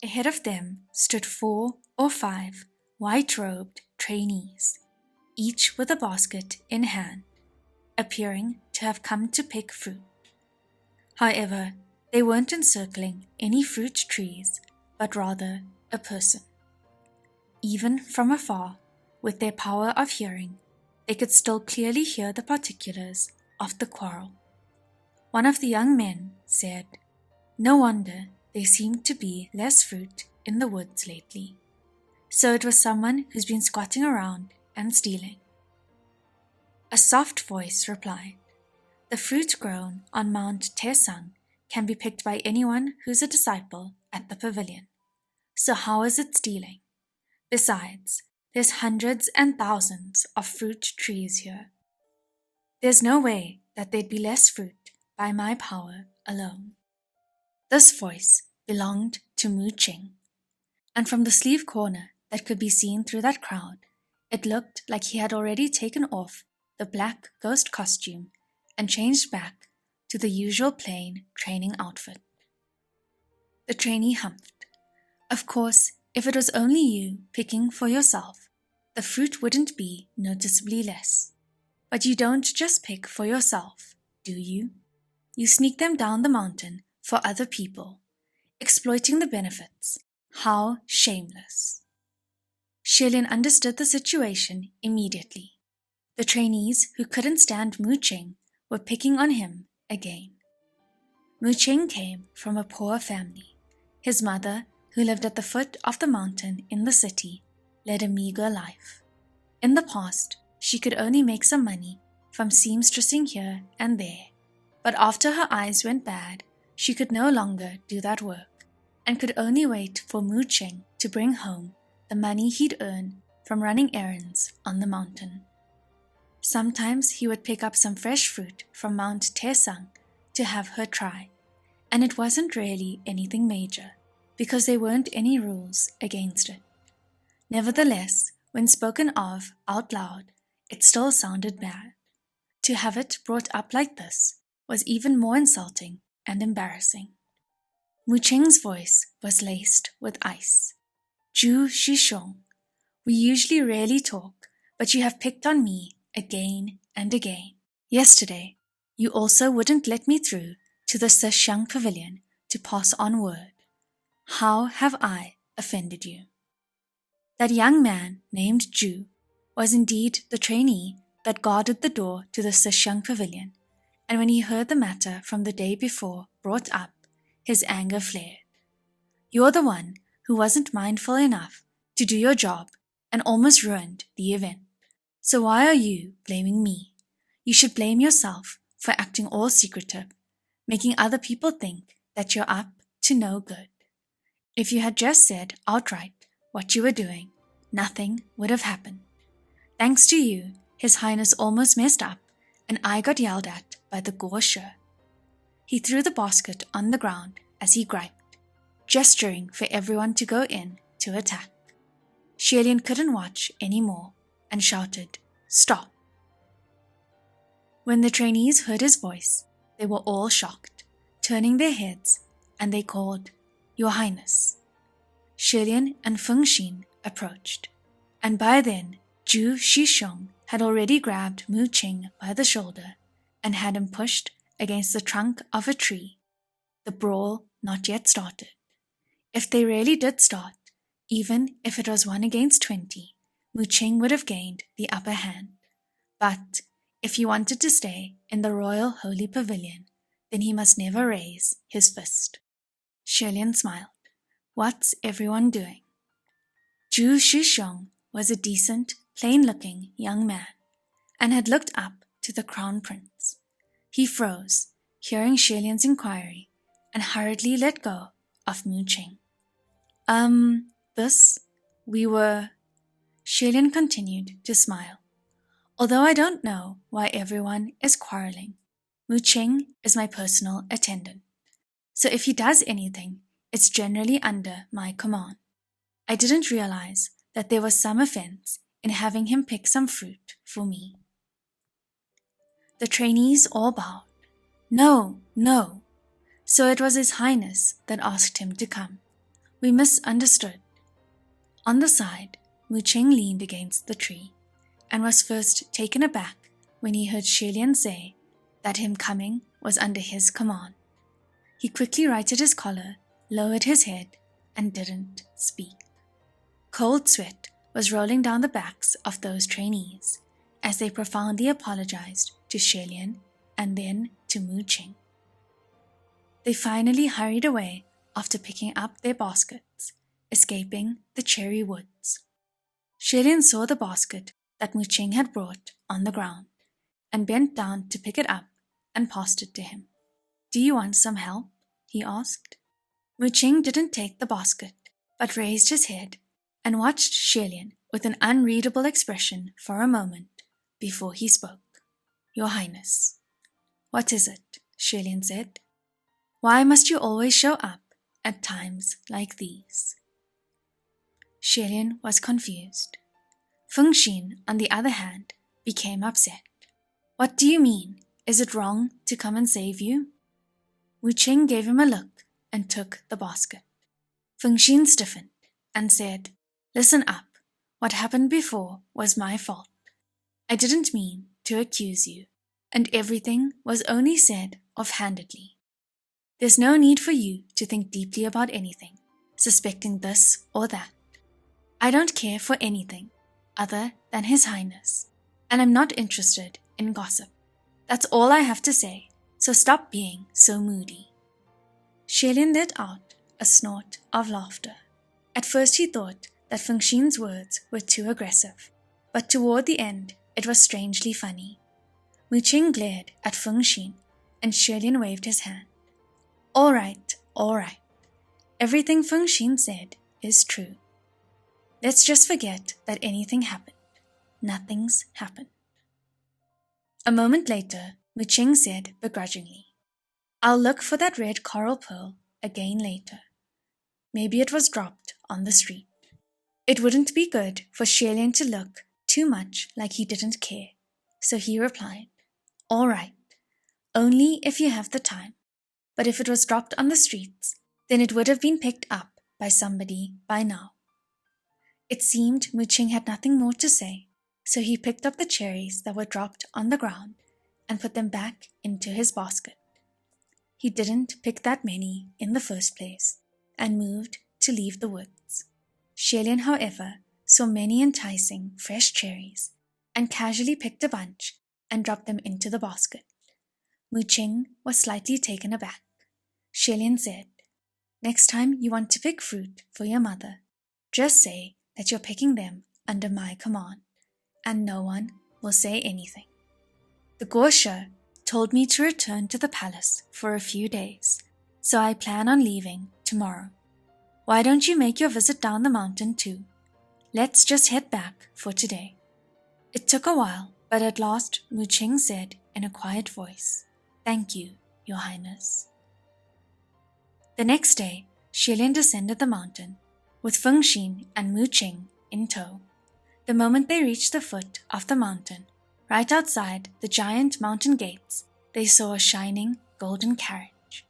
Ahead of them stood 4 or 5 white-robed trainees, each with a basket in hand, appearing to have come to pick fruit. However, they weren't encircling any fruit trees, but rather a person. Even from afar, with their power of hearing, they could still clearly hear the particulars of the quarrel. One of the young men said, "No wonder there seemed to be less fruit in the woods lately. So it was someone who's been squatting around and stealing." A soft voice replied, "The fruit grown on Mount Tesang can be picked by anyone who's a disciple at the pavilion. So how is it stealing? Besides, there's hundreds and thousands of fruit trees here. There's no way that there'd be less fruit by my power alone." This voice belonged to Mu Ching, and from the sleeve corner that could be seen through that crowd, it looked like he had already taken off the black ghost costume and changed back to the usual plain training outfit. The trainee humphed. Of course, if it was only you picking for yourself, the fruit wouldn't be noticeably less. But you don't just pick for yourself, do you? You sneak them down the mountain for other people, exploiting the benefits. How shameless. Shilian understood the situation immediately. The trainees who couldn't stand Mu Ching were picking on him again. Mu Ching came from a poor family. His mother, who lived at the foot of the mountain in the city, led a meager life. In the past, she could only make some money from seamstressing here and there, but after her eyes went bad, she could no longer do that work, and could only wait for Mu Ching to bring home the money he'd earn from running errands on the mountain. Sometimes he would pick up some fresh fruit from Mount Tesang to have her try, and it wasn't really anything major, because there weren't any rules against it. Nevertheless, when spoken of out loud, it still sounded bad. To have it brought up like this was even more insulting and embarrassing. Mu Ching's voice was laced with ice. "Zhu Shishong, we usually rarely talk, but you have picked on me again and again. Yesterday, you also wouldn't let me through to the Sixiang Pavilion to pass on word. How have I offended you?" That young man named Zhu was indeed the trainee that guarded the door to the Sixiang Pavilion, and when he heard the matter from the day before brought up, his anger flared. "You're the one who wasn't mindful enough to do your job and almost ruined the event. So why are you blaming me? You should blame yourself for acting all secretive, making other people think that you're up to no good. If you had just said outright what you were doing, nothing would have happened. Thanks to you, His Highness almost messed up, and I got yelled at by the Gosher." He threw the basket on the ground as he griped, gesturing for everyone to go in to attack. Shilian couldn't watch any more and shouted, "Stop." When the trainees heard his voice, they were all shocked, turning their heads, and they called, "Your Highness." Shilian and Feng Xin approached, and by then Zhu Shishong had already grabbed Mu Ching by the shoulder and had him pushed against the trunk of a tree. The brawl not yet started. If they really did start, even if it was 1 against 20, Mu Ching would have gained the upper hand. But if he wanted to stay in the Royal Holy Pavilion, then he must never raise his fist. Shilian smiled. What's everyone doing? Zhu Shishong was a decent, plain-looking young man, and had looked up to the crown prince. He froze, hearing Shilian's inquiry, and hurriedly let go of Mu Ching. We were... Shilian continued to smile. Although I don't know why everyone is quarreling, Mu Ching is my personal attendant. So if he does anything, it's generally under my command. I didn't realize that there was some offense in having him pick some fruit for me." The trainees all bowed. "No, no. So it was His Highness that asked him to come. We misunderstood." On the side, Ching leaned against the tree and was first taken aback when he heard Lian say that him coming was under his command. He quickly righted his collar, lowered his head, and didn't speak. Cold sweat was rolling down the backs of those trainees as they profoundly apologized to Lian and then to Ching. They finally hurried away after picking up their baskets, escaping the cherry woods. Lian saw the basket that Ching had brought on the ground and bent down to pick it up and passed it to him. "Do you want some help?" he asked. Ching didn't take the basket, but raised his head and watched Lian with an unreadable expression for a moment before he spoke. "Your Highness." "What is it?" Lian said. "Why must you always show up at times like these?" Lian was confused. Fengxin, on the other hand, became upset. "What do you mean? Is it wrong to come and save you?" Ching gave him a look and took the basket. Fengxin stiffened and said, "Listen up. What happened before was my fault. I didn't mean to accuse you, and everything was only said offhandedly. There's no need for you to think deeply about anything, suspecting this or that. I don't care for anything other than His Highness, and I'm not interested in gossip. That's all I have to say, so stop being so moody." Lian let out a snort of laughter. At first he thought that Fengxin's words were too aggressive, but toward the end it was strangely funny. Ching glared at Fengxin, and Lian waved his hand. All right. Everything Fengxin said is true. Let's just forget that anything happened. Nothing's happened." A moment later, Ching said begrudgingly, "I'll look for that red coral pearl again later. Maybe it was dropped on the street." It wouldn't be good for Lian to look too much like he didn't care, so he replied, "All right, only if you have the time. But if it was dropped on the streets, then it would have been picked up by somebody by now." It seemed Ching had nothing more to say, so he picked up the cherries that were dropped on the ground and put them back into his basket. He didn't pick that many in the first place and moved to leave the woods. Lian, however, saw many enticing fresh cherries and casually picked a bunch and dropped them into the basket. Ching was slightly taken aback. Lian said, "Next time you want to pick fruit for your mother, just say that you're picking them under my command, and no one will say anything. The Gosha told me to return to the palace for a few days, so I plan on leaving tomorrow. Why don't you make your visit down the mountain too? Let's just head back for today." It took a while, but at last Ching said in a quiet voice, "Thank you, Your Highness." The next day, Lian descended the mountain, with Fengxin and Ching in tow. The moment they reached the foot of the mountain, right outside the giant mountain gates, they saw a shining golden carriage.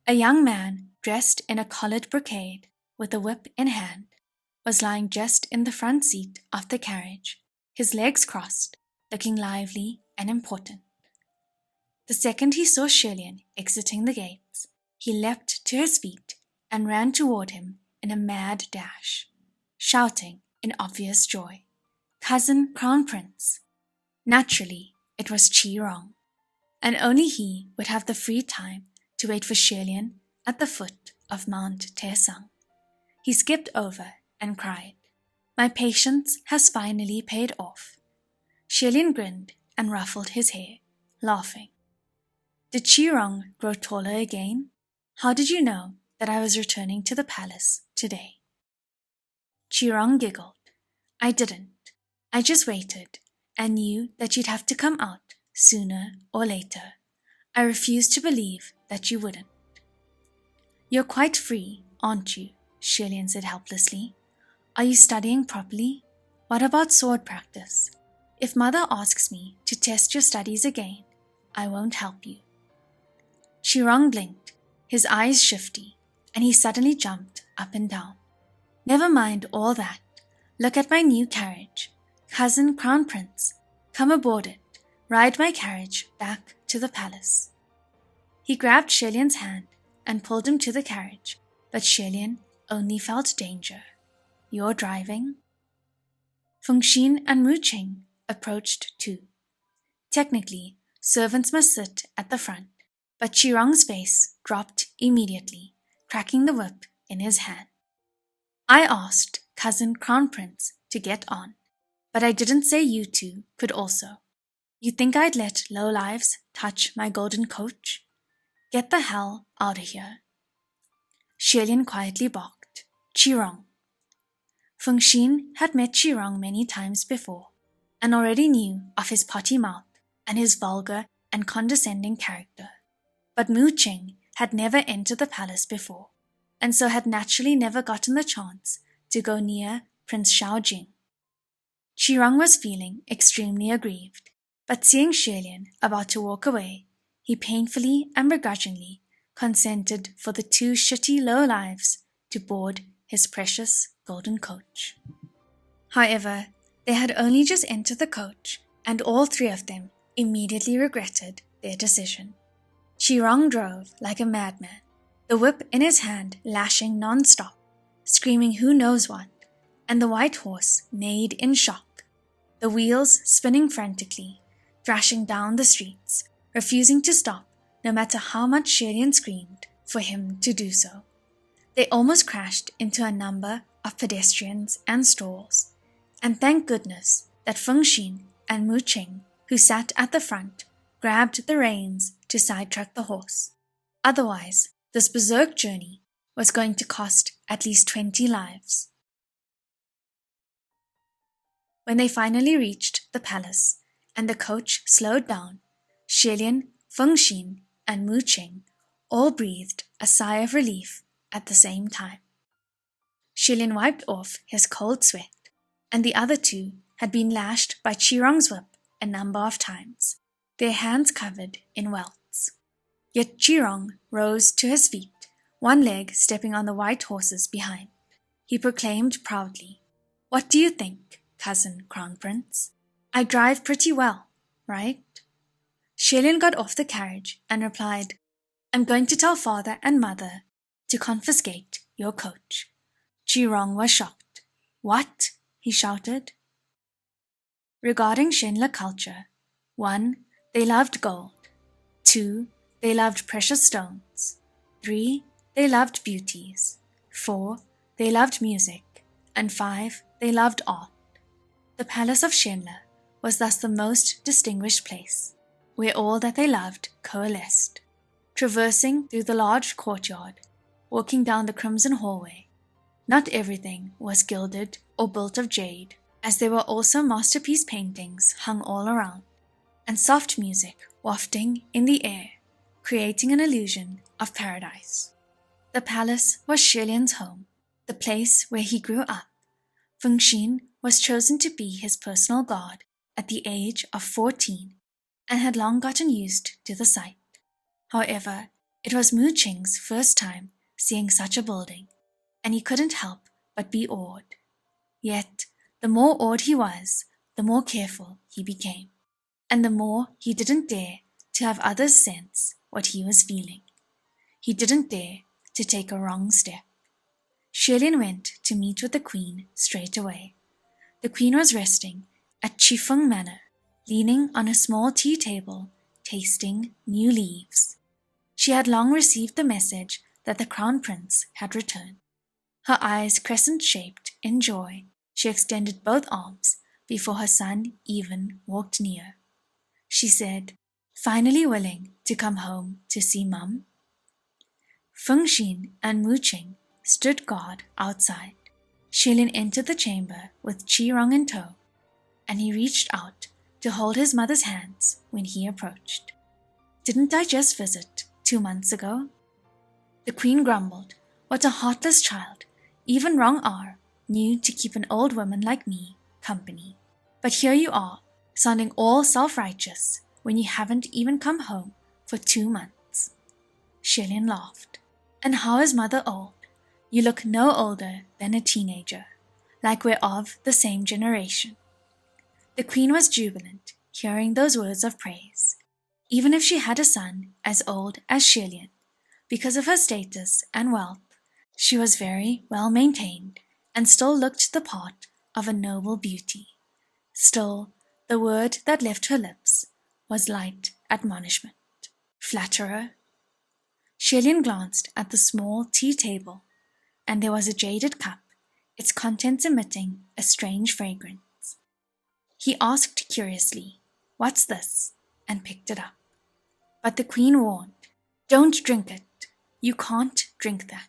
A young man, dressed in a collared brocade, with a whip in hand, was lying just in the front seat of the carriage, his legs crossed, looking lively and important. The second he saw Lian exiting the gates, he leapt to his feet and ran toward him in a mad dash, shouting in obvious joy, "Cousin Crown Prince!" Naturally, it was Qi, and only he would have the free time to wait for Lian at the foot of Mount Taesang. He skipped over and cried, "My patience has finally paid off." Lian grinned and ruffled his hair, laughing. "Did Qi grow taller again? How did you know that I was returning to the palace today?" Qi giggled. "I didn't. I just waited and knew that you'd have to come out sooner or later. I refused to believe that you wouldn't." "You're quite free, aren't you?" Lian said helplessly. "Are you studying properly? What about sword practice? If mother asks me to test your studies again, I won't help you. Chirong blinked, his eyes shifty, and he suddenly jumped up and down. Never mind all that. Look at my new carriage. Cousin Crown Prince, come aboard it. Ride my carriage back to the palace. He grabbed Shelian's hand and pulled him to the carriage, but Shelian only felt danger. You're driving? Fengxin and Muqing approached too. Technically, servants must sit at the front, but Chirong's face dropped immediately, cracking the whip in his hand. I asked cousin Crown Prince to get on, but I didn't say you two could also. You think I'd let lowlives touch my golden coach? Get the hell out of here. Shelian quietly barked, Chirong. Fengxin had met Chirong many times before, and already knew of his potty mouth and his vulgar and condescending character. But Muqing had never entered the palace before, and so had naturally never gotten the chance to go near Prince Shaojing. Chirong was feeling extremely aggrieved, but seeing Shelian about to walk away, he painfully and begrudgingly consented for the two shitty lowlives to board his precious golden coach. However, they had only just entered the coach, and all three of them immediately regretted their decision. Chirong drove like a madman, the whip in his hand lashing non-stop, screaming who knows what, and the white horse neighed in shock, the wheels spinning frantically, thrashing down the streets, refusing to stop no matter how much Shelian screamed for him to do so. They almost crashed into a number of pedestrians and stalls, and thank goodness that Fengxin and Muqing, who sat at the front, grabbed the reins to sidetrack the horse. Otherwise, this berserk journey was going to cost at least 20 lives. When they finally reached the palace and the coach slowed down, Shelian, Fengxin, and Muqing all breathed a sigh of relief at the same time. Shelian wiped off his cold sweat, and the other two had been lashed by Chirong's whip a number of times, their hands covered in welts. Yet Chirong rose to his feet, one leg stepping on the white horses behind. He proclaimed proudly, "What do you think, cousin Crown Prince? I drive pretty well, right?" Shelian got off the carriage and replied, "I'm going to tell father and mother to confiscate your coach." Chirong was shocked. "What?" he shouted. Regarding Shenle culture, 1. They loved gold. 2. They loved precious stones. 3. They loved beauties. 4. They loved music. And 5. They loved art. The palace of Shenle was thus the most distinguished place, where all that they loved coalesced. Traversing through the large courtyard, walking down the crimson hallway, not everything was gilded or built of jade, as there were also masterpiece paintings hung all around, and soft music wafting in the air, creating an illusion of paradise. The palace was Shelian's home, the place where he grew up. Fengxin was chosen to be his personal guard at the age of 14 and had long gotten used to the sight. However, it was Muqing's first time seeing such a building, and he couldn't help but be awed. Yet, the more awed he was, the more careful he became, and the more he didn't dare to have others sense what he was feeling. He didn't dare to take a wrong step. Shelian went to meet with the queen straight away. The queen was resting at Chifeng Manor, leaning on a small tea table, tasting new leaves. She had long received the message that the crown prince had returned. Her eyes crescent-shaped in joy, she extended both arms before her son even walked near. She said, "Finally willing to come home to see Mum?" Fengxin and Muqing stood guard outside. Shelian entered the chamber with Chirong in tow, and he reached out to hold his mother's hands when he approached. "Didn't I just visit 2 months ago?" The queen grumbled, "What a heartless child, even Wrong R knew to keep an old woman like me company. But here you are, sounding all self-righteous when you haven't even come home for 2 months. Shillian laughed. And how is Mother old? You look no older than a teenager, like we're of the same generation. The Queen was jubilant, hearing those words of praise, even if she had a son as old as Shillian. Because of her status and wealth, she was very well maintained and still looked the part of a noble beauty. Still, the word that left her lips was light admonishment. Flatterer. Shillian glanced at the small tea table, and there was a jaded cup, its contents emitting a strange fragrance. He asked curiously, "What's this?" and picked it up. But the Queen warned, "Don't drink it. You can't drink that."